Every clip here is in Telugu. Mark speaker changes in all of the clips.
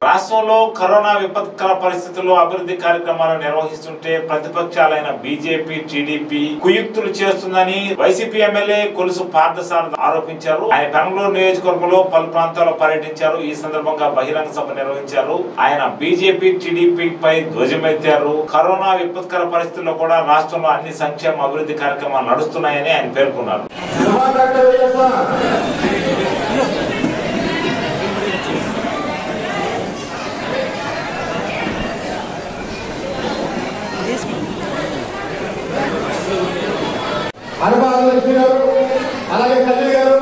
Speaker 1: రాష్ట్రంలో కరోనా విపత్కర పరిస్థితుల్లో అభివృద్ధి కార్యక్రమాలు నిర్వహిస్తుంటే ప్రతిపక్షాలైన బీజేపీ, టీడీపీ కుయుక్తులు చేస్తుందని వైసీపీ ఎమ్మెల్యే కొలుసు పార్థసారథి ఆరోపించారు. ఆయన పెనంగళూరు నియోజకవర్గంలో పలు ప్రాంతాల్లో పర్యటించారు. ఈ సందర్భంగా బహిరంగ సభ నిర్వహించారు. ఆయన బీజేపీ, టీడీపీపై ధ్వజమెత్తారు. కరోనా విపత్కర పరిస్థితుల్లో కూడా రాష్ట్రంలో అన్ని సంక్షేమ అభివృద్ధి కార్యక్రమాలు నడుస్తున్నాయని ఆయన పేర్కొన్నారు.
Speaker 2: లక్ష్మి గారు, అలాగే కళ్యాణ్ గారు,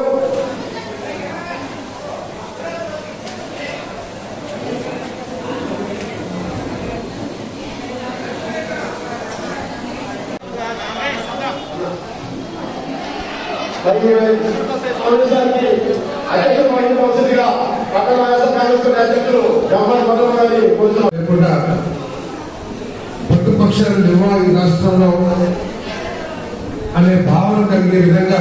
Speaker 2: అధ్యక్షుడిగా పట్టణ కాంగ్రెస్ అధ్యక్షులు
Speaker 3: ప్రతిపక్షాలు లేవా ఈ రాష్ట్రంలో అనే భావన కలిగే విధంగా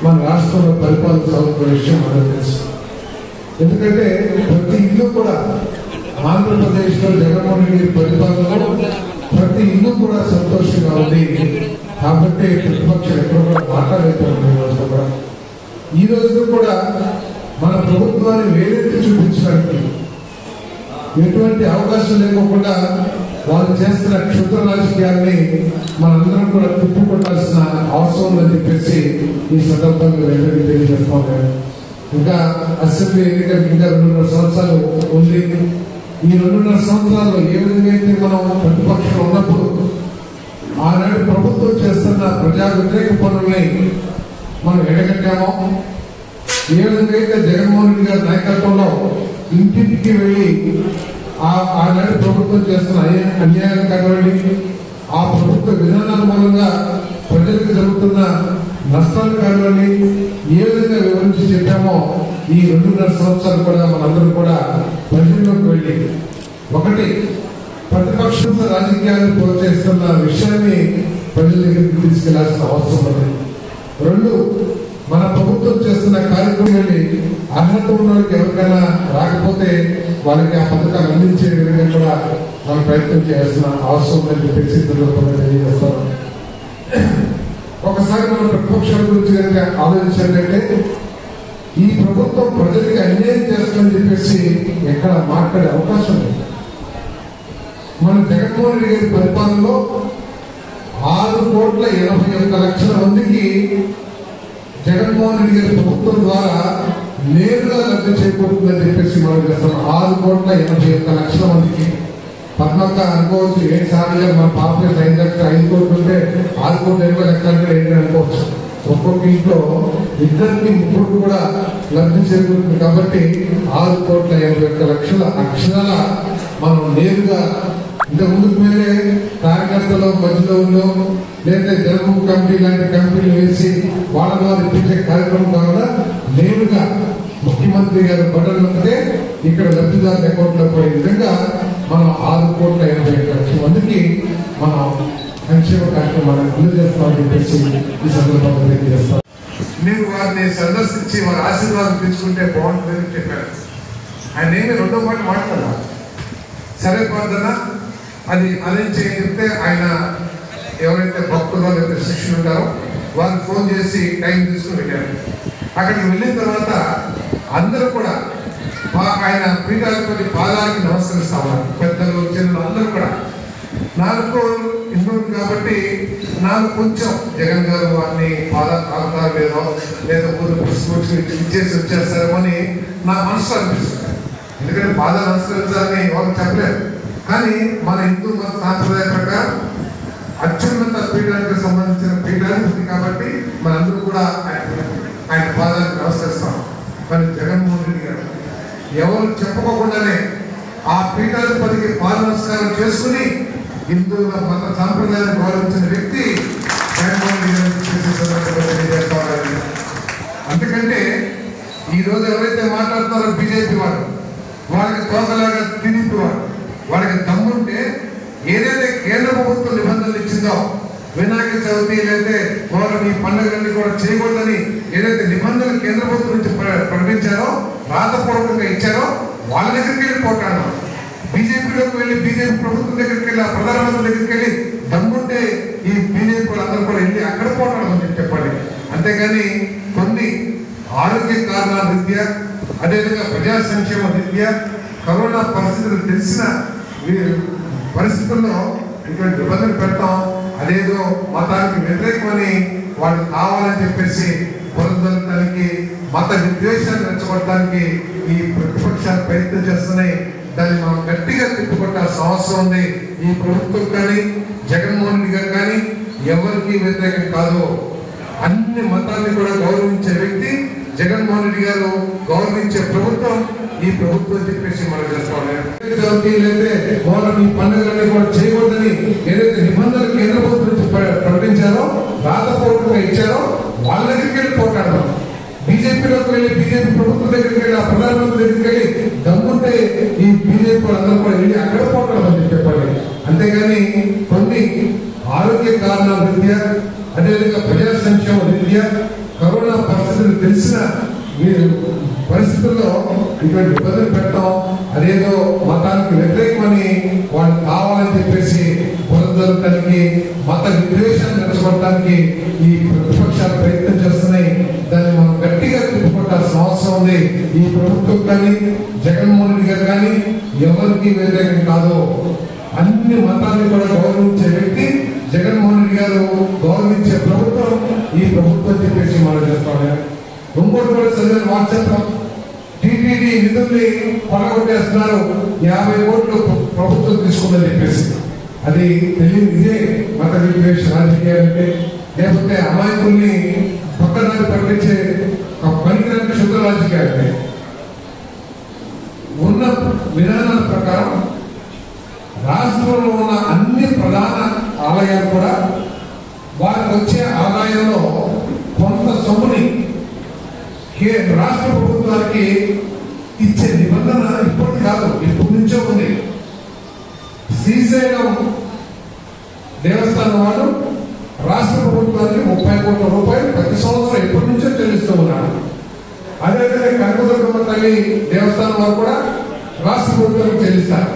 Speaker 3: మన రాష్ట్రంలో పరిపాలన సాగుతున్న విషయం మనకు తెలుసు. ఎందుకంటే ప్రతి ఇల్లు కూడా ఆంధ్రప్రదేశ్లో జగన్మోహన్ రెడ్డి పరిపాలనలో ప్రతి ఇల్లు కూడా సంతోషంగా ఉంది. కాబట్టి ప్రతిపక్షాలు ఎక్కడ కూడా మాట్లాడలేకపోతున్నారు. ఈ రోజు కూడా మన ప్రభుత్వాన్ని వేలెత్తి చూపించడానికి ఎటువంటి అవకాశం లేకుండా వాళ్ళు చేస్తున్న క్షుద్ర రాజకీయాన్ని మనందరం కూడా తిప్పుకొట్టాల్సిన అవసరం ఉందని చెప్పేసి ఈ సందర్భంగా వెంటనే తెలియజేస్తాం. ఇంకా అసెంబ్లీ ఎన్నికలకు ఇంకా 2.5 సంవత్సరాలు ఉంది. ఈ 2.5 సంవత్సరాల్లో ఏ విధంగా అయితే మనం ప్రతిపక్షం ఉన్నప్పుడు ఆనాడు ప్రభుత్వం చేస్తున్న ప్రజా వ్యతిరేక పనుల్ని మనం ఎడగట్టామో, ఏ విధంగా అయితే జగన్మోహన్ రెడ్డి గారి నాయకత్వంలో ఇంటింటికి వెళ్లి ఆనాడు ప్రభుత్వం చేస్తున్న అన్యాయాలు కానివ్వండి, ఆ ప్రభుత్వ విధానాల మూలంగా ప్రజలకు జరుగుతున్న నష్టాలు కానివ్వండి, ఏ విధంగా వివరించి చెప్పామో ఈ 2.5 సంవత్సరాలు కూడా మనందరూ కూడా ప్రజల్లోకి వెళ్ళి ఒకటి ప్రతిపక్ష రాజకీయాలను ప్రోత్సహిస్తున్న విషయాన్ని ప్రజల దగ్గరికి తీసుకెళ్లాల్సిన అవసరం ఉంది. 2 మన ప్రభుత్వం చేస్తున్న కార్యక్రమాన్ని అర్హత ఉన్న వాళ్ళకి ఎవరికైనా రాకపోతే వాళ్ళకి ఆ పథకాలు అందించే విధంగా కూడా మనం ప్రయత్నం చేయాల్సిన అవసరం ఉందని చెప్పేసి తెలియజేస్తాం. ఒకసారి మన ప్రతిపక్షాల గురించి కనుక ఆలోచించాలంటే ఈ ప్రభుత్వం ప్రజలకి అన్యాయం చేస్తుందని చెప్పేసి ఎక్కడ మాట్లాడే అవకాశం లేదు. మన జగన్మోహన్ రెడ్డి గారి పరిపాలనలో 6,81,00,000 మందికి జగన్మోహన్ రెడ్డి గారి ప్రభుత్వం ద్వారా నేరుగా లబ్ధి చేకూరుతుందని చెప్పేసి మనం చేస్తాం. 6,81,00,000 మందికి పద్మక్క అనుకోవచ్చు, 7 సార్లు మన పాపులేషన్ 5 కోట్లు ఉంటే 6,80,00,000 ఏంటి అనుకోవచ్చు. ఒక్కొక్క ఇంట్లో 2-3 కూడా లబ్ధి చేకూరుతుంది. కాబట్టి 6,81,00,000 అక్షరాల మనం నేరుగా ఇంత ముందుకు మేలే కార్యకర్తలు మధ్యలో ఉందో లేదా జనము కమిటీ లాంటి కమిటీలు వేసి వాళ్ళ ద్వారా ఇప్పించే కార్యక్రమం కాకుండా నేరుగా ముఖ్యమంత్రి గారు బటన్ నొక్కితే ఇక్కడ లబ్ధిదారుల అకౌంట్ లో పోయే విధంగా మనం 6,80,00,000 మందికి మనం సంక్షేమ కార్యక్రమాలను అమలు చేస్తామని చెప్పేసి ఈ సందర్భంగా తెలియజేస్తాం. మీరు వారిని సందర్శించి వారి ఆశీర్వాదం తీసుకుంటే బాగుంటుందని చెప్పారు. ఆయన ఏమి 2వ మాట మాట్లాడారు. సరే ప్రార్థన అది అరేంజ్ చేయని చెప్తే ఆయన ఎవరైతే భక్తులు లేదా శిష్యులు ఉంటారో వాళ్ళు ఫోన్ చేసి టైం తీసుకుని వెళ్ళారు. అక్కడికి వెళ్ళిన తర్వాత అందరూ కూడా ఆయన పీఠాధిపతి పాదాలకి నమస్కరిస్తాము. పెద్దలు, చిన్నలు అందరూ కూడా. నాకు ఇంట్లో కాబట్టి నాకు కొంచెం జగన్ గారు వారిని పాదాలు తాగుతారు లేదా ఊరు పుస్తకం ఇచ్చేసి వచ్చేస్తారేమో అని నా మనసు అనిపిస్తుంది. ఎందుకంటే పాదాలు నమస్కరించాలని ఎవరు చెప్పలేరు. కానీ మన హిందూ మత సాంప్రదాయ ప్రకారం అత్యున్నత పీఠానికి సంబంధించిన పీఠాధిపతి కాబట్టి మనందరూ కూడా ఆయన పాదాలకు నమస్కరిస్తాం. కానీ జగన్మోహన్ రెడ్డి గారు ఎవరు చెప్పుకోకుండానే ఆ పీఠాధిపతికి పాద నమస్కారం చేసుకుని హిందువుల మత సాంప్రదాయాన్ని గౌరవించిన వ్యక్తి జగన్మోహన్ రెడ్డి గారు. అందుకంటే ఈరోజు ఎవరైతే మాట్లాడుతారో బీజేపీ వాడు, వాళ్ళకి తోకలాగా టీడీపీ వాడు, వాళ్ళకి దమ్ముంటే ఏదైతే కేంద్ర ప్రభుత్వం నిబంధనలు ఇచ్చిందో వినాయక చవితి లేకపోతే పౌర్ణమి పండుగలన్నీ కూడా చేయకూడదని ఏదైతే నిబంధనలు కేంద్ర ప్రభుత్వం నుంచి ప్రకటించారో, రాతపూర్వకంగా ఇచ్చారో వాళ్ళ దగ్గరికి వెళ్ళి పోటాడు. బీజేపీలోకి వెళ్ళి బీజేపీ ప్రభుత్వం దగ్గరికి వెళ్ళి ప్రధానమంత్రి దగ్గరికి వెళ్ళి దమ్ముంటే ఈ బీజేపీ వాళ్ళందరూ కూడా వెళ్ళి అక్కడ పోటాడు అని చెప్పండి. అంతేగాని కొన్ని ఆరోగ్య కారణాల రీత్యా అదేవిధంగా ప్రజా సంక్షేమ రీత్యా కరోనా పరిస్థితులు తెలిసిన పరిస్థితుల్లో ఇటువంటి నిబంధనలు పెడతాం అదేదో మతానికి వ్యతిరేకమని వాళ్ళు కావాలని చెప్పేసి పొందడానికి మత విద్వేషాన్ని రెచ్చగొట్టడానికి ఈ ప్రతిపక్షాలు ప్రయత్నం చేస్తున్నాయి. దాన్ని మనం గట్టిగా తిప్పుకొట్టాల్సిన అవసరం ఉంది. ఈ ప్రభుత్వం కానీ జగన్మోహన్ రెడ్డి గారు కానీ ఎవరికి వ్యతిరేకం కాదు. అన్ని మతాన్ని కూడా గౌరవించే వ్యక్తి జగన్మోహన్ రెడ్డి గారు, గౌరవించే ప్రభుత్వం ఈ ప్రభుత్వం చెప్పేసి మనం చేసుకోవాలి. ఈ పండుగలన్నీ కూడా చేయకూడదని ఏదైతే నిబంధనలు కేంద్ర ప్రభుత్వం నుంచి ప్రకటించారో రాతపూర్వకంగా ఇచ్చారో వాళ్ళ దగ్గరికి వెళ్ళి పోటాడదాం. బీజేపీలోకి వెళ్ళి బీజేపీ ప్రభుత్వం దగ్గరికి వెళ్ళి ఆ ప్రధానమంత్రి దగ్గరికి వెళ్ళి దమ్ముంటే ఈ బీజేపీ వాళ్ళందరూ కూడా వెళ్ళి అక్కడ పోటాడమని చెప్పండి. అంతేగాని కొన్ని ఆరోగ్య కారణాల రీత్యా అదేవిధంగా ప్రజా సంక్షేమ రీత్యా కరోనా పరిస్థితులు తెలిసిన పరిస్థితుల్లో ఇటువంటి నిబంధనలు పెట్టడం అదేదో మతానికి వ్యతిరేకమని వాళ్ళు కావాలని చెప్పేసి పొందడానికి మత విద్వేషాన్ని రెచ్చగొట్టడానికి ఈ ప్రతిపక్షాలు ప్రయత్నం చేస్తున్నాయి. దాన్ని మనం గట్టిగా తిప్పుకొట్టాల్సిన అవసరం ఉంది. ఈ ప్రభుత్వం కానీ జగన్మోహన్ రెడ్డి గారు కానీ ఎవరికి వ్యతిరేకం కాదు. అన్ని మతాన్ని కూడా గౌరవించే వ్యక్తి జగన్మోహన్ రెడ్డి గారు, గౌరవించే ప్రభుత్వం ఈ ప్రభుత్వం చెప్పేసి మనం చేస్తాం. ఇంకోటి కూడా చదివిన వాట్సాప్ టీటీడీ నిధుల్ని కొనగొట్టేస్తున్నారు, 50 కోట్లు ప్రభుత్వం తీసుకుందని చెప్పేసి. అది తెలియదు. ఇదే మత విద్వేష రాజకీయాలంటే, లేకపోతే అమాయకుల్ని పక్కదాన్ని పట్టించే పనికిరాని శుద్ధ రాజకీయాలంటే. ఉన్న విధానాల ప్రకారం రాష్ట్రంలో ఉన్న అన్ని ప్రధాన ఆలయాలు కూడా వారికి వచ్చే ఆదాయంలో కొంత సొమ్ముని రాష్ట్ర ప్రభుత్వానికి ఇచ్చే నిబంధన ఇప్పటి కాదు, ఇప్పటి నుంచో ఉంది. శ్రీశైలం దేవస్థానం వాళ్ళు రాష్ట్ర ప్రభుత్వానికి 30 కోట్ల రూపాయలు ప్రతి సంవత్సరం ఇప్పటి నుంచో చెల్లిస్తూ ఉన్నారు. అదేవిధంగా కనకదుర్గమ్మ తల్లి దేవస్థానం వారు కూడా రాష్ట్ర ప్రభుత్వానికి చెల్లిస్తారు.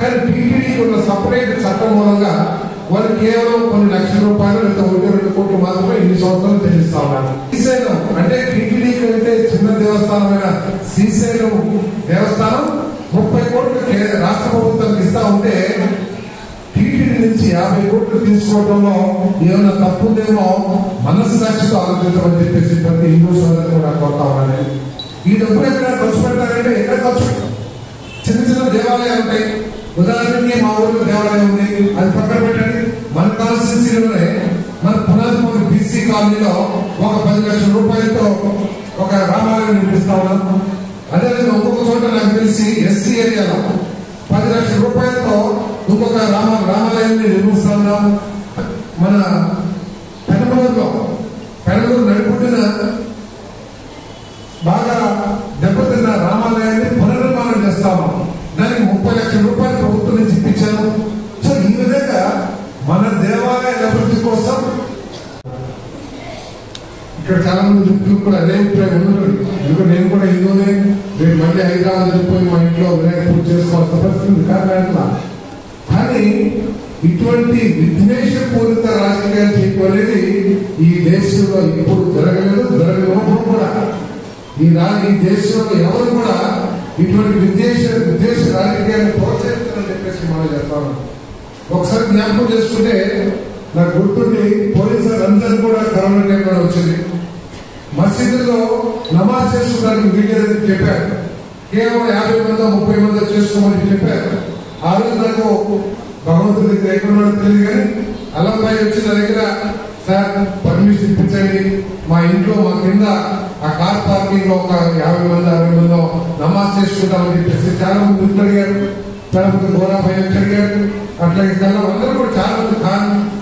Speaker 3: కానీ టీటీడీకి ఉన్న సపరేట్ చట్టం మూలంగా వాళ్ళు కేవలం కొన్ని లక్షల రూపాయలు లేదా 1-2 కోట్లు మాత్రమే ఇన్ని సంవత్సరాలు చెల్లిస్తా ఉన్నారు. శ్రీశైలం అంటే టీటీడీకి అయితే చిన్న దేవస్థానమైన శ్రీశైలం దేవస్థానం 30 కోట్లు రాష్ట్ర ప్రభుత్వానికి ఇస్తా ఉంటే టీటీడీ నుంచి 50 కోట్లు తీసుకోవడంలో ఏమైనా తప్పుందేమో మనస్సాక్షితో ఆలోచించమని చెప్పేసి ప్రతి హిందూ సోదరులు కూడా కోరుతా ఉన్నాను. ఈ డబ్బులు ఎక్కడ ఖర్చు పెడతారంటే ఎక్కడ ఖర్చు పెట్టాం. చిన్న చిన్న దేవాలయాలు ఉంటాయి. ఉదాహరణకి మా ఊళ్ళో దేవాలయం ఉంది, అది పక్కన పెట్టండి. మన కాన్స్టిట్యూన్సీలోనే మన పునాదిపూర్ బీసీ కాలనీలో ఒక 10 లక్షల రూపాయలతో ఒక రామాలయం నిర్మిస్తా ఉన్నాం. అదేవిధంగా ఇంకొక చోట నాకు తెలిసి ఎస్సీ ఏరియాలో 10 లక్షల రూపాయలతో ఇంకొక రామాలయాన్ని నిర్మిస్తా ఉన్నాం. మన పెనమలూరు నడిపుడిన బాగా దెబ్బతిన్న రామాలయాన్ని పునర్నిర్మాణం చేస్తాము. దానికి 30 లక్షల రూపాయలు ప్రభుత్వం నుంచి ఇప్పించాను. సో ఈ విధంగా మన దేవాలయ అభివృద్ధి కోసం ఇక్కడ చాలా మంది వ్యక్తులు కూడా అదే అభిప్రాయం ఉన్నది. ఎందుకంటే నేను కూడా హిందూనే, రేపు మళ్ళీ హైదరాబాద్ వెళ్ళిపోయి మా ఇంట్లో వినాయక పూజ చేసుకోవాల్సిన పరిస్థితి కారణంగా. కానీ ఇటువంటి విద్వేషపూరిత రాజకీయాలు చేయడం అనేది ఈ దేశంలో ఇప్పుడు జరగలేదు, జరగలేవు కూడా. ఈ దేశంలో ఎవరు కూడా ఇటువంటి విద్వేష రాజకీయాన్ని ప్రోత్సహిస్తారని చెప్పేసి మనం చేస్తాం. ఒకసారి జ్ఞాపకం చేసుకుంటే నాకు గుర్తుండి పోలీసులు రంజాన్ కూడా కరోనా టైంలో వచ్చింది. మసీదులో నమాజ్ చేసుకోవడానికి వీళ్ళని చెప్పారు. కేవలం 50 మందో 30 మందో చేసుకోమని చెప్పారు. ఆ రోజు నాకు భగవంతుడి దగ్గర ఎక్కడున్నాడో తెలియదు, కానీ అల్లంబాయి వచ్చిన దగ్గర సార్ పర్మిషన్ ఇప్పించండి, మా ఇంట్లో మా కింద ఆ కార్ పార్కింగ్ లో ఒక 50 మంది 60 మందో నమాజ్ చేసుకుంటామని చెప్పేసి చాలా మంది గుర్తు అడిగారు. చాలా మంది గోరాబాయి వచ్చి అడిగారు. అట్లాగే కల్లా అందరూ కూడా చాలా మంది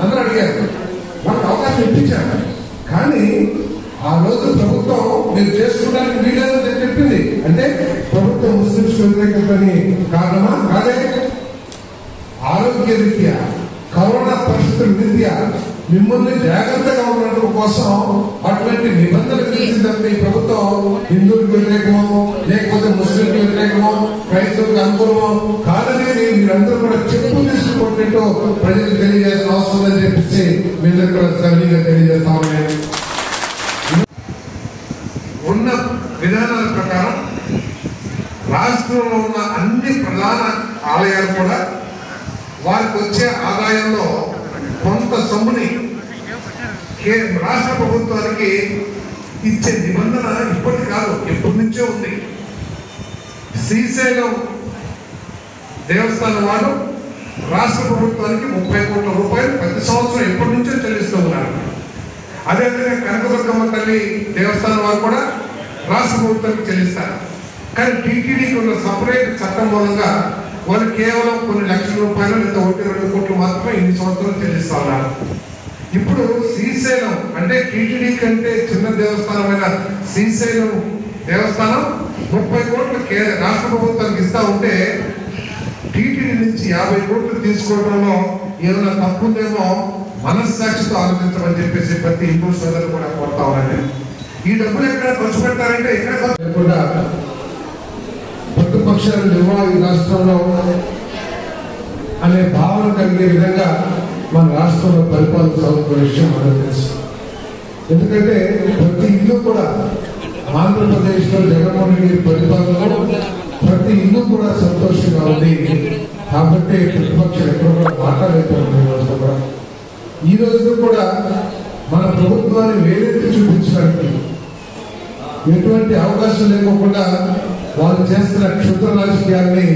Speaker 3: అందరూ అడిగారు. వాళ్ళకి అవకాశం ఇప్పించారు. కానీ ఆ రోజు ప్రభుత్వం మీరు చేసుకోవడానికి వీళ్ళని చెప్పింది. అంటే ప్రభుత్వం ముస్లింస్ వ్యతిరేకతని కారణమా? కాదే. ఆరోగ్య రీత్యా కరోనా పరిస్థితుల రీత్యా మిమ్మల్ని జాగ్రత్తగా ఉండడం కోసం అటువంటి నిబంధనలు చేసిందంటే ఈ ప్రభుత్వం హిందువులకు వ్యతిరేకమో లేకపోతే ముస్లింలకు వ్యతిరేకమో క్రైస్తవులకు అనుకూలమో కాదనేది మీరందరూ కూడా చెప్పు తీసుకుంటున్నట్టు ప్రజలకు తెలియజేయాల్సిన అవసరం ఉందని చెప్పేసి మీరందరూ కూడా సవినీయంగా తెలియజేస్తామని ఉన్న విధానాల ప్రకారం రాష్ట్రంలో ఉన్న అన్ని ప్రధాన ఆలయాలు కూడా వారికి వచ్చే ఆదాయంలో కొంత సొమ్ముని రాష్ట్ర ప్రభుత్వానికి ఇచ్చే నిబంధన ఇప్పటి కాదు, ఎప్పటి నుంచో ఉంది. శ్రీశైలం దేవస్థానం వారు రాష్ట్ర ప్రభుత్వానికి 30 కోట్ల రూపాయలు ప్రతి సంవత్సరం ఎప్పటి నుంచో చెల్లిస్తూ ఉన్నారు. అదేవిధంగా కనకదుర్గమ్మ తల్లి దేవస్థానం వారు కూడా రాష్ట్ర ప్రభుత్వానికి చెల్లిస్తారు. కానీ టీటీడీకి ఉన్న సపరేట్ చట్టం మూలంగా వాళ్ళు కేవలం కొన్ని లక్షల రూపాయలు లేదా 1-2 కోట్లు మాత్రమే ఇన్ని సంవత్సరాలు చెల్లిస్తా ఉన్నారు. ఇప్పుడు శ్రీశైలం అంటే టీటీడీ కంటే చిన్న దేవస్థానమైన శ్రీశైలం దేవస్థానం 30 కోట్లు రాష్ట్ర ప్రభుత్వానికి ఇస్తా ఉంటే టీటీడీ నుంచి 50 కోట్లు తీసుకోవడంలో ఏమైనా తప్పుందేమో మనస్సాక్షితో ఆలోచించమని చెప్పేసి ప్రతి హిందూ సోదరులు కూడా కోరుతా ఉన్నాను. ఈ డబ్బులు ఎక్కడ ఖర్చు పెట్టారంటే ఎక్కడ కూడా ప్రతిపక్షాలు లేవా ఈ రాష్ట్రంలో అనే భావన కలిగే విధంగా మన రాష్ట్రంలో పరిపాలన సాగుతున్న విషయం మనకు తెలుసు. ఎందుకంటే ప్రతి ఇల్లు కూడా ఆంధ్రప్రదేశ్ లో జగన్మోహన్ రెడ్డి పరిపాలనలో ప్రతి ఇల్లు కూడా సంతోషంగా ఉంది. కాబట్టి ప్రతిపక్షాలు ఎక్కడ కూడా మాట్లాడలేకపోతుంది. ఈ రోజు కూడా మన ప్రభుత్వాన్ని వేలెత్తి చూపించడానికి ఎటువంటి అవకాశం లేకుండా వాళ్ళు చేస్తున్న క్షుద్ర రాజకీయాన్ని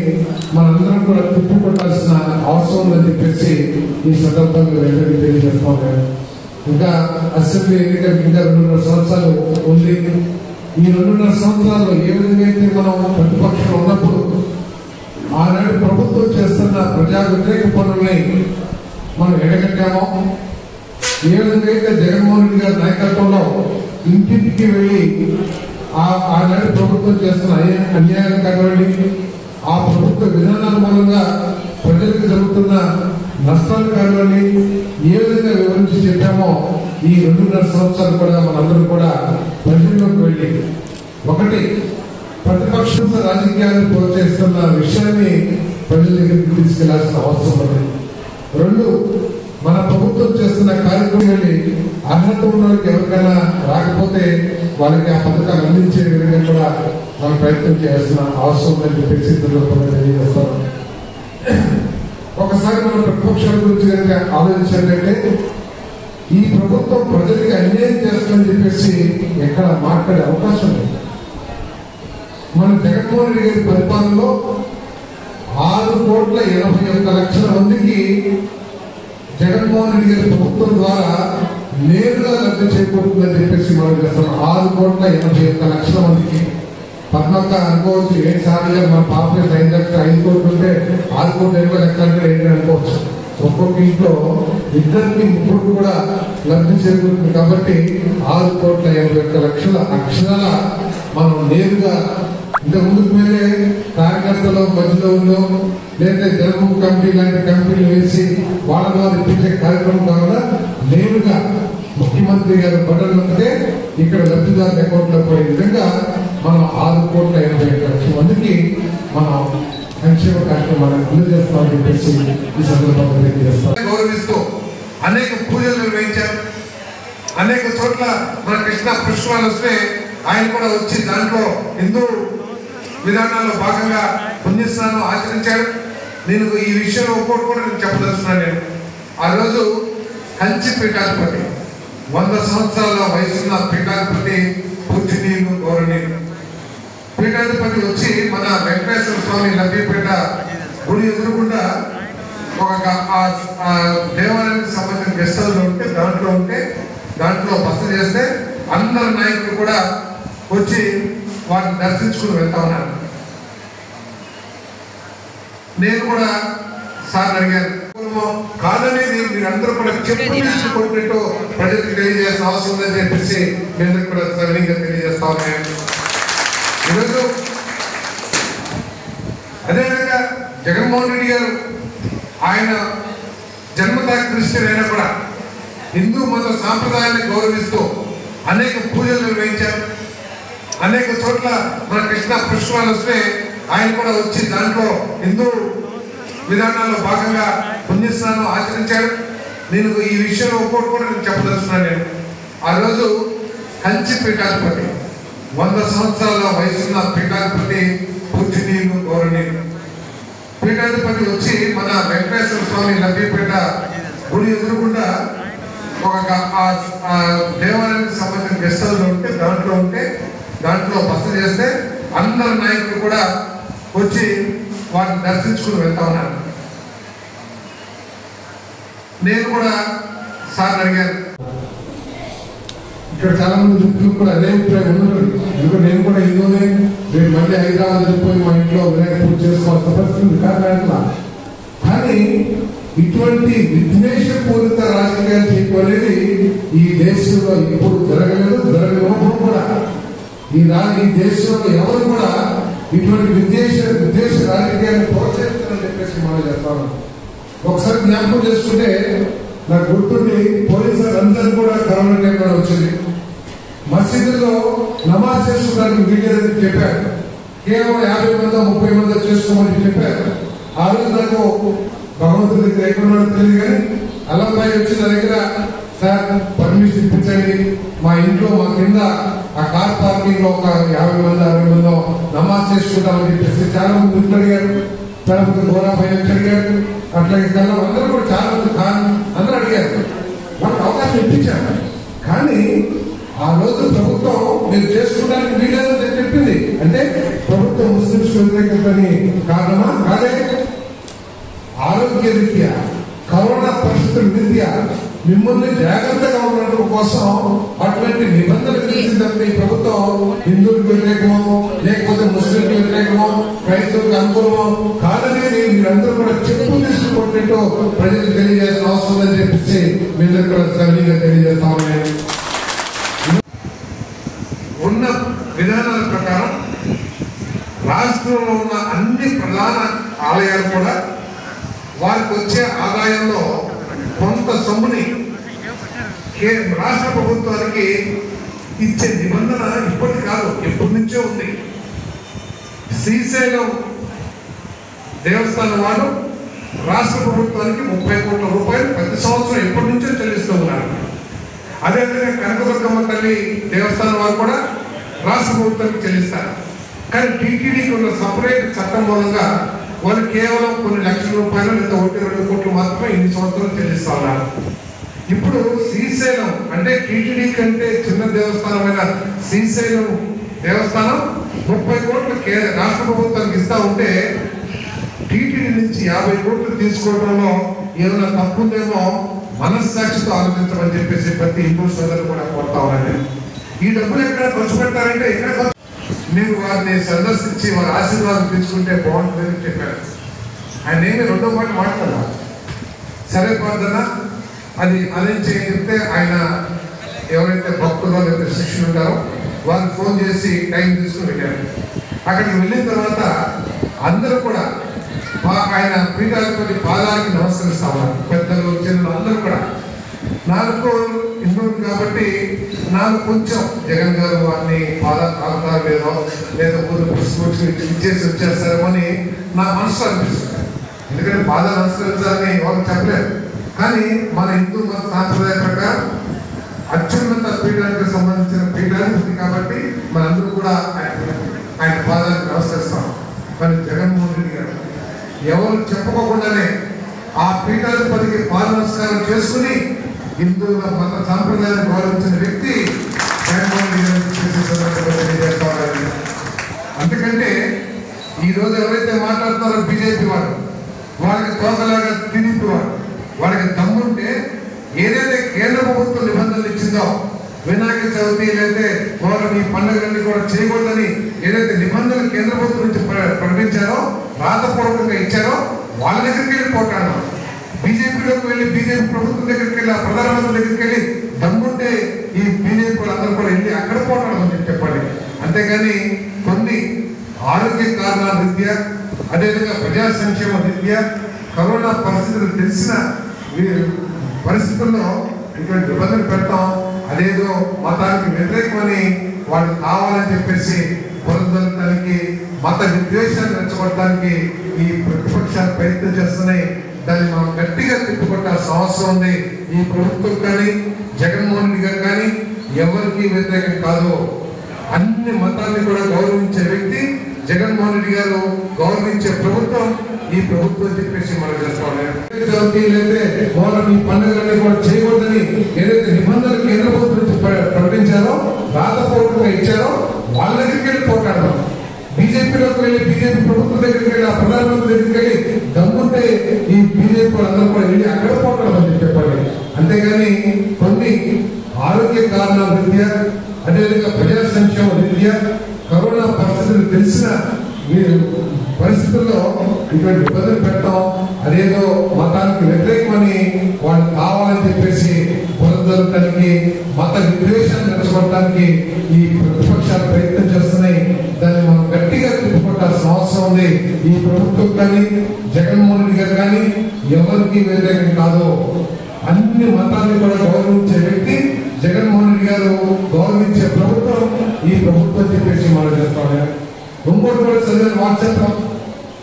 Speaker 3: మనందరం కూడా తిప్పుకొట్టాల్సిన అవసరం ఉందని చెప్పేసి ఈ సందర్భంగా వెంటనే తెలియజేస్తాం. ఇంకా అసెంబ్లీ ఎన్నికలకు ఇంకా 2.5 సంవత్సరాలు ఉంది. ఈ 2.5 సంవత్సరాల్లో ఏ విధంగా అయితే మనం ప్రతిపక్షంలో ఉన్నప్పుడు ఆనాడు ప్రభుత్వం చేస్తున్న ప్రజా వ్యతిరేక పనుల్ని మనం ఎడగట్టామో, ఏ విధంగా అయితే జగన్మోహన్ రెడ్డి గారి నాయకత్వంలో ఇంటింటికి వెళ్ళి ఆనాడు ప్రభుత్వం చేస్తున్న అన్యాయాలు కానివ్వండి, ఆ ప్రభుత్వ విధానాల మూలంగా ప్రజలకు జరుగుతున్న నష్టాలు కానివ్వండి, ఏ విధంగా వివరించి చెప్పామో ఈ 2.5 సంవత్సరాలు కూడా మనందరూ కూడా ప్రజల్లోకి వెళ్ళి ఒకటి ప్రతిపక్ష రాజకీయాలను ప్రోత్సహిస్తున్న విషయాన్ని ప్రజల దగ్గరికి తీసుకెళ్లాల్సిన అవసరం ఉంది. 2 మన ప్రభుత్వం చేస్తున్న కార్యక్రమాన్ని అర్హత ఉన్న వాళ్ళకి ఎవరికైనా రాకపోతే వాళ్ళకి ఆ పథకాలు అందించే విధంగా కూడా మనం ప్రయత్నం చేయాల్సిన అవసరం ఉందని చెప్పేసి తెలియజేస్తాను. ఒకసారి మన ప్రతిపక్షాల గురించి కనుక ఆలోచించాలంటే ఈ ప్రభుత్వం ప్రజలకి అన్యాయం చేస్తుందని చెప్పేసి ఎక్కడ మాట్లాడే అవకాశం లేదు. మన జగన్మోహన్ రెడ్డి గారి పరిపాలనలో 6,81,00,000 మందికి జగన్మోహన్ రెడ్డి గారి ప్రభుత్వం ద్వారా నేరుగా లబ్ధి చేకూరుతుందని చెప్పేసి మనం చేస్తాం. 6,81,00,000 మందికి పద్మక్క అనుకోవచ్చు, ఏం సార్లు మన పాపులేషన్ 5 కోట్లు ఉంటే 6,20,00,000 అంటే ఏంటి అనుకోవచ్చు. ఒక్కొక్క ఇంట్లో 2-3 కూడా లబ్ధి చేకూరుతుంది. కాబట్టి 6,81,00,000 అక్షరాల మనం నేరుగా ఇంత ముందుకు వెళ్ళే కార్యకర్తలు మధ్యలో ఉందో లేదా జన్మభూమి కమిటీ లాంటి కమిటీలు వేసి వాళ్ళ ద్వారా ఇప్పించే కార్యక్రమం కాకుండా నేరుగా ముఖ్యమంత్రి గారు బటన్ నొక్కితే ఇక్కడ లబ్ధిదారుల అకౌంట్లో పోయే విధంగా మనం 6,81,00,000 మందికి మనం సంక్షేమ కార్యక్రమాలను అమలు చేస్తామని చెప్పేసి ఈ సందర్భంగా తెలియజేస్తాం. గౌరవిస్తూ అనేక పూజలు నిర్వహించారు. అనేక చోట్ల మన కృష్ణ పుష్పాలు వస్తే ఆయన కూడా వచ్చి దాంట్లో హిందూ విధానాల్లో భాగంగా పుణ్యస్నానం ఆచరించాడు. నేను ఈ విషయంలో ఒక్కోటి కూడా నేను చెప్పదలుచున్నాను. నేను ఆ రోజు కంచి పీఠాధిపతి 100 సంవత్సరాల వయసున్న పీఠాధిపతి పూజనీయులు గౌరవనీయులు పీఠాధిపతి వచ్చి మన వెంకటేశ్వర స్వామి లబ్బిపేట గుడి ఎదురుకుండా ఒక దేవాలయానికి సంబంధించిన గెస్ట్ హౌస్ ఉంటే దాంట్లో బస చేస్తే అందరు నాయకులు కూడా వచ్చి వాటిని దర్శించుకుని వెళ్తా ఉన్నారు. నేను కూడా సార్ అడిగాను, కాదనేది మీరందరూ కూడా చెప్పుకుంటూ ప్రజలకు తెలియజేయాల్సిన అవసరం ఉందని చెప్పేసి మీరందరూ కూడా సవినీయంగా తెలియజేస్తా ఉన్నాను. ఈరోజు అదేవిధంగా జగన్మోహన్ రెడ్డి గారు ఆయన జన్మతా క్రిస్టియన్ అయినా కూడా హిందూ మత సాంప్రదాయాన్ని గౌరవిస్తూ అనేక పూజలు నిర్వహించారు. అనేక చోట్ల మన కృష్ణ పుష్పాలు వస్తే ఆయన కూడా వచ్చి దాంట్లో హిందూ విధానాల్లో భాగంగా పుణ్యస్నానం ఆచరించాడు. నేను ఈ విషయంలో ఒక్కొక్కటి కూడా నేను చెప్పదలుచున్నాను. నేను ఆ రోజు కంచి పీఠాధిపతి 100 సంవత్సరాల వయసున్న పీఠాధిపతి పూజనీయులు గౌరవనీయులు పీఠాధిపతి వచ్చి మన వెంకటేశ్వర స్వామి లబ్బిపేట గుడి ఎదురుకుండా ఒక దేవాలయానికి సంబంధించిన గెస్ట్ హౌస్ ఉంటే దాంట్లో బస చేస్తే అందరు నాయకులు కూడా వచ్చి వాటిని దర్శించుకుని వెళ్తా ఉన్నారు. నేను కూడా సార్ అడిగాను. ఇక్కడ చాలా మంది వ్యక్తులు కూడా అదే అభిప్రాయం ఉన్నారు. ఎందుకంటే నేను కూడా ఇందులోనే రేపు మళ్ళీ హైదరాబాద్ వెళ్ళిపోయి మా ఇంట్లో వినాయక పూజ చేసుకోవాల్సిన పరిస్థితి కారణంగా. కానీ ఇటువంటి విద్వేషపూరిత రాజకీయాలు చేయడం అనేది ఈ దేశంలో ఇప్పుడు జరగలేదు కూడా. ఈ దేశంలో ఎవరు కూడా ఇటువంటి విద్వేష రాజకీయాన్ని ప్రోత్సహించాలని చెప్పేసి మనం చేస్తాను. ఒకసారి జ్ఞాపకం చేసుకుంటే నాకు గుర్తుండి పోలీసులు రంజాన్ కూడా కరోనా టైంలో వచ్చింది. మసీదులో నమాజ్ చేసుకోవడానికి వీళ్ళని చెప్పారు. కేవలం 50 మందో 30 మందో చేసుకోమని చెప్పారు. ఆ రోజు నాకు భగవంతుడి దగ్గర ఎక్కడున్నాడో తెలియదు కానీ అల్లంబాయి వచ్చి నా దగ్గర సార్ పర్మిషన్ ఇప్పించండి, మా ఇంట్లో మా కింద ఆ కార్ పార్కింగ్ లో ఒక 50 మంది 60 మందో నమాజ్ చేసుకుంటామని చెప్పేసి చాలా మంది ఇంట్లో అడిగారు. చాలా మంది గోరాబాయి వచ్చి అడిగారు. అట్లాగే కల్లా అందరూ కూడా చాలా మంది అందరూ అడిగారు. వాళ్ళకి అవకాశం ఇప్పించారు. కానీ ఆ రోజు ప్రభుత్వం మీరు చేసుకోవడానికి వీలేదని చెప్పింది. అంటే ప్రభుత్వం ముస్లింస్ వ్యతిరేకతని కారణమా? కాదే. ఆరోగ్య రీత్యా కరోనా పరిస్థితుల రీత్యా మిమ్మల్ని జాగ్రత్తగా ఉండడం కోసం అటువంటి నిబంధనలు విధించిందంటే ఈ ప్రభుత్వం హిందువులకు వ్యతిరేకమో లేకపోతే ముస్లింలకు వ్యతిరేకమో క్రైస్తవులకు అనుకూలమో కాదని మీరందరూ కూడా చెప్పు తీసుకుంటూ ప్రజలకు తెలియజేసిన అవసరం ఉందని చెప్పేసి మీరందరూ కూడా సరిగా తెలియజేస్తామని ఉన్న విధానాల ప్రకారం రాష్ట్రంలో ఉన్న అన్ని ప్రధాన ఆలయాలు కూడా వారికి వచ్చే ఆదాయంలో కొంత సొమ్ముని రాష్ట్ర ప్రభుత్వానికి ఇచ్చే నిబంధన ఇప్పటి కాదు, ఎప్పటి నుంచో ఉంది. శ్రీశైలం దేవస్థానం వారు రాష్ట్ర ప్రభుత్వానికి 30 కోట్ల రూపాయలు ప్రతి సంవత్సరం ఎప్పటి నుంచో చెల్లిస్తూ ఉన్నారు. అదేవిధంగా కనకదుర్గమ్మ తల్లి దేవస్థానం వారు కూడా రాష్ట్ర ప్రభుత్వానికి చెల్లిస్తారు. కానీ టీటీడీకి ఉన్న సపరేట్ చట్టం మూలంగా వాళ్ళు కేవలం కొన్ని లక్షల రూపాయలు లేదా 1-2 కోట్లు మాత్రమే ఇన్ని సంవత్సరాలు చెల్లిస్తా ఉన్నారు. ఇప్పుడు శ్రీశైలం అంటే టీటీడీ కంటే చిన్న దేవస్థానమైన శ్రీశైలం దేవస్థానం 30 కోట్లు రాష్ట్ర ప్రభుత్వానికి ఇస్తా ఉంటే టీటీడీ నుంచి 50 కోట్లు తీసుకోవడంలో ఏమైనా తప్పుందేమో మనస్సాక్షితో ఆలోచించమని చెప్పేసి ప్రతి హిందూ సోదరులు కూడా కోరుతా ఉన్నాను. ఈ డబ్బులు ఎక్కడ ఖర్చు పెడతారంటే ఎక్కడ మీరు వారిని సందర్శించి వారి ఆశీర్వాదం తీసుకుంటే బాగుంటుందని చెప్పారు. ఆయన ఏమి రెండో మాట మాట్లాడారు. సరే ప్రార్థన అది చెప్తే ఆయన ఎవరైతే భక్తులు లేదా శిష్యులు ఉంటారో వాళ్ళు ఫోన్ చేసి టైం తీసుకుని వెళ్ళారు. అక్కడికి వెళ్ళిన తర్వాత అందరూ కూడా ఆయన పీఠాధిపతి పాదానికి నమస్కరిస్తా ఉన్నారు. పెద్దలు చిన్నలు అందరూ కూడా. నాకు హిందువులు కాబట్టి నాకు కొంచెం జగన్ గారు వారిని పాదాలు తాగుతారు లేదా ఊరు పుష్పొచ్చి ఇచ్చేసి వచ్చేస్తారేమో అని నా మనసు అనిపిస్తుంది. ఎందుకంటే పాదాలు నమస్కరించాలని ఎవరు చెప్పలేరు. కానీ మన హిందూ మత సాంప్రదాయ ప్రకారం అత్యున్నత పీఠానికి సంబంధించిన పీఠాధిపతి కాబట్టి మనందరూ కూడా ఆయన పాదాలకు నమస్కరిస్తాం. కానీ జగన్మోహన్ రెడ్డి గారు ఎవరు చెప్పుకోకుండానే ఆ పీఠాధిపతికి పాద నమస్కారం చేసుకుని హిందువుల మత సాంప్రదాయాన్ని గౌరవించిన వ్యక్తి జగన్మోహన్ రెడ్డి గారు. అందుకంటే ఈరోజు ఎవరైతే మాట్లాడుతారో బీజేపీ వాడు, వాళ్ళకి తోకలాగా టీడీపీ వాడు, వాళ్ళకి దమ్ముంటే ఏదైతే కేంద్ర ప్రభుత్వం నిబంధనలు ఇచ్చిందో వినాయక చవితి లేదా గౌరవ ఈ పండుగలన్నీ కూడా చేయకూడదని ఏదైతే నిబంధనలు కేంద్ర ప్రభుత్వం నుంచి ప్రకటించారో రాతపూర్వకంగా ఇచ్చారో వాళ్ళ దగ్గరికి వెళ్ళి పోటాడు. బీజేపీలోకి వెళ్ళి బీజేపీ ప్రభుత్వం దగ్గరికి వెళ్ళి ఆ ప్రధానమంత్రి దగ్గరికి వెళ్ళి దమ్ముంటే ఈ బీజేపీ వాళ్ళందరూ కూడా వెళ్ళి అక్కడ పోటాడమని చెప్పండి. అంతేగాని కొన్ని ఆరోగ్య కారణాల రీత్యా అదేవిధంగా ప్రజా సంక్షేమ రీత్యా కరోనా పరిస్థితులు తెలిసిన పరిస్థితుల్లో ఇటువంటి నిబంధనలు పెడతాం అదేదో మతానికి వ్యతిరేకమని వాళ్ళు కావాలని చెప్పేసి పునరుద్ధరించడానికి మత విద్వేషాన్ని రెచ్చగొట్టడానికి ఈ ప్రతిపక్షాలు ప్రయత్నం చేస్తున్నాయి. దాన్ని మనం గట్టిగా తిప్పుకొట్టాల్సిన అవసరం ఉంది. ఈ ప్రభుత్వం కానీ జగన్మోహన్ రెడ్డి గారు కానీ ఎవరికి వ్యతిరేకం కాదు. అన్ని మతాన్ని కూడా గౌరవించే వ్యక్తి జగన్మోహన్ రెడ్డి గారు, గౌరవించే ప్రభుత్వం ఈ ప్రభుత్వం చెప్పేసి మనం చేసుకోవాలి. ఈ పండుగలన్నీ కూడా చేయకూడదని ఏదైతే నిబంధనలు కేంద్ర ప్రభుత్వం నుంచి ప్రకటించారో, రాతపూర్వకంగా ఇచ్చారో వాళ్ళ దగ్గరికి వెళ్ళి పోరాడదాం. బీజేపీలోకి వెళ్ళి బీజేపీ ప్రభుత్వం దగ్గరికి వెళ్ళి ఆ ప్రధానమంత్రి దగ్గరికి వెళ్ళి దమ్ముంటే ఈ బీజేపీ వాళ్ళందరూ కూడా వెళ్ళి అక్కడ పోరాడమని చెప్పండి. అంతేగాని కొన్ని ఆరోగ్య కారణాల రీత్యా, అదేవిధంగా ప్రజా సంక్షేమ రీత్యా, కరోనా పరిస్థితులు తెలిసిన పరిస్థితుల్లో ఇటువంటి ఇబ్బందులు పెట్టడం అదేదో మతానికి వ్యతిరేకమని వాళ్ళు కావాలని చెప్పేసి పునరుద్ధరించడానికి, మత విద్వేషాన్ని రెచ్చగొట్టడానికి ఈ ప్రతిపక్షాలు ప్రయత్నం చేస్తున్నాయి. దాన్ని మనం గట్టిగా తిప్పుకొట్టాల్సిన అవసరం ఉంది. ఈ ప్రభుత్వం కానీ జగన్మోహన్ రెడ్డి గారు కానీ ఎవరికి వ్యతిరేకం కాదు. అన్ని మతాన్ని కూడా గౌరవించే వ్యక్తి జగన్మోహన్ రెడ్డి గారు, గౌరవించే ప్రభుత్వం ఈ ప్రభుత్వం చెప్పేసి మనం చేస్తాం. ఇంకోటి కూడా చదివిన వాట్సాప్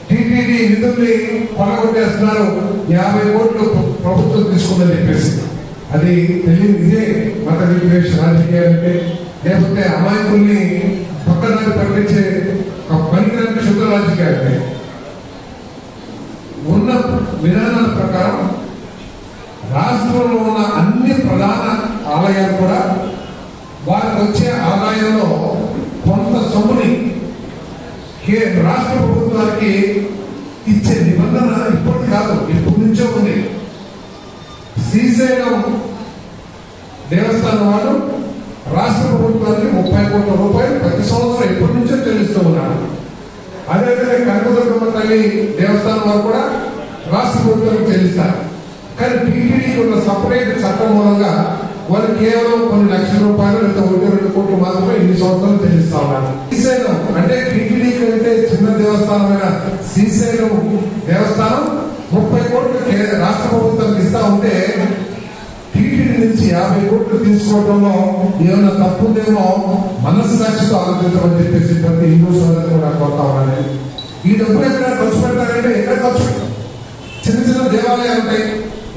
Speaker 3: టీటీడీ నిధుల్ని కొనగొట్టేస్తున్నారు, 50 కోట్లు ప్రభుత్వం తీసుకుందని చెప్పేసి. అది తెలియదు. ఇదే మత విద్వేష రాజకీయాలంటే, లేకపోతే అమాయకుల్ని పక్కదాన్ని పట్టించే పనికిరాని శుద్ధ రాజకీయాలంటే. ఉన్న విధానాల ప్రకారం రాష్ట్రంలో ఉన్న అన్ని ప్రధాన ఆలయాలు కూడా వారికి వచ్చే ఆదాయంలో కొంత సొమ్ముని రాష్ట్ర ప్రభుత్వానికి ఇచ్చే నిబంధన ఇప్పటి కాదు, ఇప్పటి నుంచో ఉంది. శ్రీశైలం దేవస్థానం వాళ్ళు రాష్ట్ర ప్రభుత్వానికి 30 కోట్ల రూపాయలు ప్రతి సంవత్సరం ఇప్పటి నుంచో చెల్లిస్తూ ఉన్నారు. అదేవిధంగా కనకదుర్గమ్మ తల్లి దేవస్థానం వారు కూడా రాష్ట్ర ప్రభుత్వానికి చెల్లిస్తారు. కానీ టీటీడీకి ఉన్న సపరేట్ చట్టం మూలంగా వాళ్ళు కేవలం కొన్ని లక్షల రూపాయలు లేదా 1-2 కోట్లు మాత్రమే ఇన్ని సంవత్సరాలు చెల్లిస్తా ఉన్నారు. శ్రీశైలం అంటే టీటీడీకి అయితే చిన్న దేవస్థానమైన శ్రీశైలం దేవస్థానం 30 కోట్లు రాష్ట్ర ప్రభుత్వానికి ఇస్తా ఉంటే, టీటీడీ నుంచి 50 కోట్లు తీసుకోవడంలో ఏమైనా తప్పుందేమో మనస్సాక్షితో ఆలోచించమని చెప్పేసి ప్రతి హిందూ సోదరులు కూడా కోరుతా ఉన్నాను. ఈ డబ్బులు ఎక్కడ ఖర్చు పెడతారంటే ఎక్కడ ఖర్చు పెడతాం? చిన్న చిన్న దేవాలయాలు ఉంటాయి.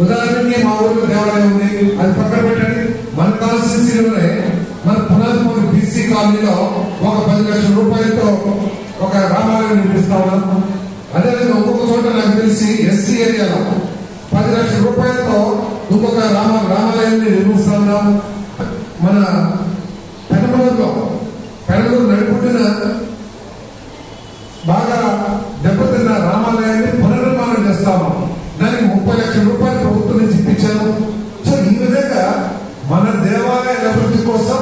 Speaker 3: ఉదాహరణకి మా ఊరిలో దేవాలయం ఉంది, అది పక్కన పెట్టండి. మన కాన్స్టిట్యూన్సీలోనే మన పునాదిపూర్ బీసీ కాలనీలో ఒక 10 లక్షల రూపాయలతో ఒక రామాలయం నిర్మిస్తా ఉన్నాం. అదేవిధంగా ఇంకొక చోట నాకు తెలిసి ఎస్సీ ఏరియాలో 10 లక్షల రూపాయలతో ఇంకొక రామాలయాన్ని నిర్మిస్తా ఉన్నాం. మన పెనమలూరు నడిపుడిన బాగా దెబ్బతిన్న రామాలయాన్ని పునర్నిర్మాణం చేస్తాము. దానికి 30 లక్షల రూపాయలు ప్రభుత్వం నుంచి ఇప్పించాను. సో ఈ విధంగా మన దేవాలయాల అభివృద్ధి కోసం